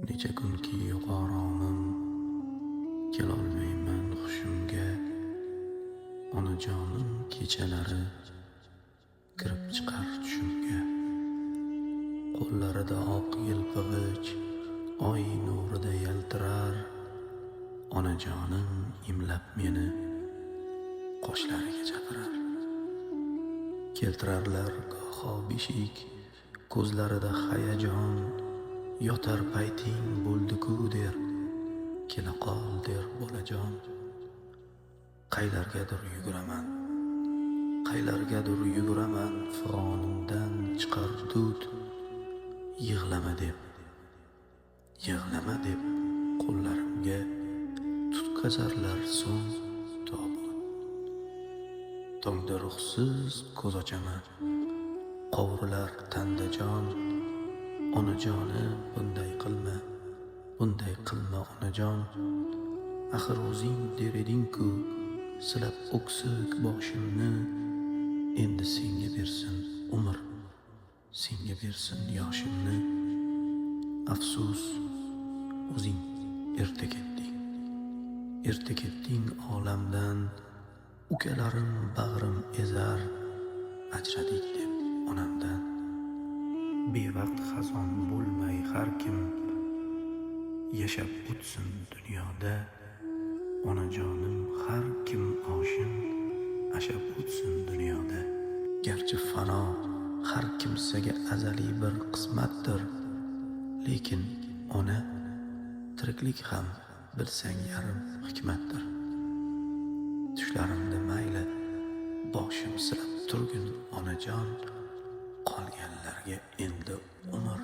Necha kunki yo'q oromim, kelolmayman hushimga. Onajonim kechalari kirib chiqar tushimga. Qo'llarida oq yelpig'ich oy nurida yaltirar. Onajonim imlab meni qoshlariga chaqirar. Keltirarlar goho beshik, ko'zlarida hayajon. Yotar payting bo'ldi-ku der, kela qol der bolajon. Qaylargadir yuguraman, fig'onimdan chiqar dud. Yig'lama deb qo'llarimga tutqazarlar so'ng tobut. Tongda ruhsiz ko'z ochaman, qovurilar tanda jon. Onajonim bunday qilma onajon. Axir o'zing der eding-ku, silab o'ksik boshimni. Endi senga bersin umr, senga bersin yoshimni. Afsus, o'zing erta ketding olamdan. Ukalarim bag'rim ezar, ajradik deb onamdan. Bevaqt xazon bo'lmay har kim yashab o'tsin dunyoda. Onajonim har kim oshin ashab o'tsin dunyoda. Garchi fano har kimsaga azaliy bir qismatdir, lekin ona tiriklik ham bilsang yarim hikmatdir. Tushlarimda mayli boshim silab turgin onajon. Qolganlarga endi umr